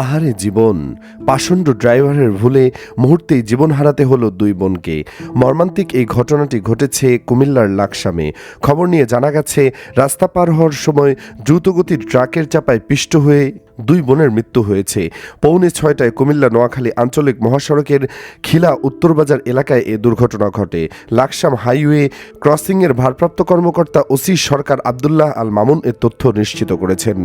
আহারে জীবন, পাষণ্ড ড্রাইভারের ভুলে মুহূর্তেই জীবন হারাতে হলো দুই বোনকে। মর্মান্তিক এই ঘটনাটি ঘটেছে কুমিল্লার লাকসামে। খবর নিয়ে জানা গেছে, রাস্তা পার হওয়ার সময় দ্রুতগতির ট্রাকের চাপায় পিষ্ট হয়ে দুই বোনের মৃত্যু হয়েছে। পৌনে 6টায় কুমিল্লা নোয়াখালী আঞ্চলিক মহাসড়কের খিলা উত্তরবাজার এলাকায় এ দুর্ঘটনা ঘটে। লাকসাম হাইওয়ে ক্রসিংয়ের ভারপ্রাপ্ত কর্মকর্তা ওসি সরকার আবদুল্লাহ আল মামুন এ তথ্য নিশ্চিত করেছেন।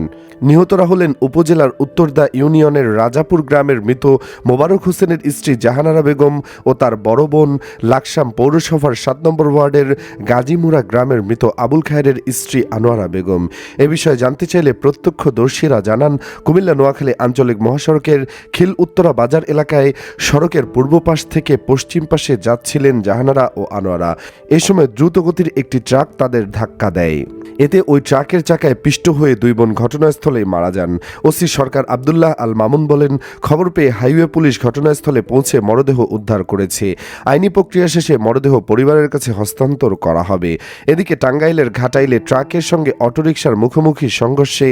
নিহতরা হলেন উপজেলার উত্তরদা ইউনিয়নের রাজাপুর গ্রামের মৃত মোবারক হোসেনের স্ত্রী জাহানারা বেগম ও তার বড় বোন, লাকসাম পৌরসভার 7 নম্বর ওয়ার্ডের গাজীমুড়া গ্রামের মৃত আবুল খায়েরের স্ত্রী আনোয়ারা বেগম। এ বিষয়ে জানতে চাইলে প্রত্যক্ষদর্শীরা জানান, কুমিল্লা নোয়াখালী আঞ্চলিক মহাসড়কের খিল উত্তরা বাজার এলাকায় সড়কের পূর্ব পাশ থেকে পশ্চিম পাশে যাচ্ছিলেন জাহানারা ও আনোয়ারা। এ সময় দ্রুতগতির একটি ট্রাক তাদের ধাক্কা দেয়। এতে ওই ট্রাকের চাকায় পিষ্ট হয়ে দুই বোন ঘটনাস্থলেই মারা যান। ওসি সরকার আবদুল্লাহ আল মামুন বলেন, খবর পেয়ে হাইওয়ে পুলিশ ঘটনাস্থলে পৌঁছে মরদেহ উদ্ধার করেছে। আইনি প্রক্রিয়া শেষে মরদেহ পরিবারের কাছে হস্তান্তর করা হবে। এদিকে টাঙ্গাইলের ঘাটাইলে ট্রাকের সঙ্গে অটোরিকশার মুখোমুখি সংঘর্ষে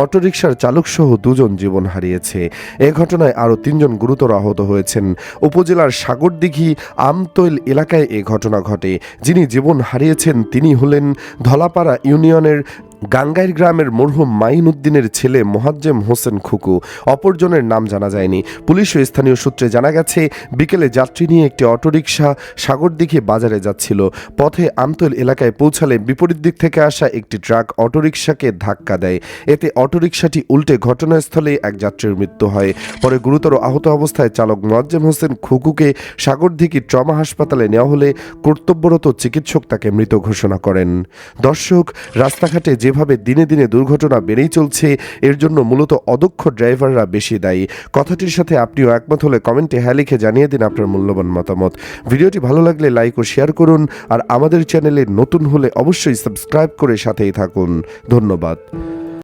অটোরিকশার চালকসহ দুজন জীবন হারিয়েছে। এ ঘটনায় আরও 3 জন গুরুতর আহত হয়েছেন। উপজেলার সাগরদিঘি আমতৈল এলাকায় এ ঘটনা ঘটে। যিনি জীবন হারিয়েছেন তিনি হলেন ধলাপাড়া ইউনিয়নের গাঙ্গাইর গ্রামের মরহুম মাইন উদ্দিনের ছেলে মোহাজ্জেম হোসেন খুকু। অপরজনের নাম জানা যায়নি। পুলিশ ও স্থানীয় সূত্রে জানা গেছে, বিকেলে যাত্রী নিয়ে একটি অটোরিকশা সাগরদিঘি বাজারে যাচ্ছিল। পথে আমতৈল এলাকায় পৌঁছালে বিপরীত দিক থেকে আসা একটি ট্রাক অটোরিকশাকে ধাক্কা দেয়। এতে অটোরিকশাটি উল্টে ঘটনাস্থলে এক যাত্রীর মৃত্যু হয়। পরে গুরুতর আহত অবস্থায় চালক মোয়াজ্জেম হোসেন খুকুকে সাগরদিঘি ট্রমা হাসপাতালে নেওয়া হলে কর্তব্যরত চিকিৎসক তাকে মৃত ঘোষণা করেন। দর্শক, রাস্তাঘাটে যেভাবে দিনে দিনে দুর্ঘটনা বেড়েই চলছে, এর জন্য মূলত অদক্ষ ড্রাইভাররা বেশি দায়ী। কথাটির সাথে আপনিও একমত হলে কমেন্টে হ্যাঁ লিখে জানিয়ে দিন আপনার মূল্যবান মতামত। ভিডিওটি ভালো লাগলে লাইক ও শেয়ার করুন, আর আমাদের চ্যানেলে নতুন হলে অবশ্যই সাবস্ক্রাইব করে সাথেই থাকুন। ধন্যবাদ।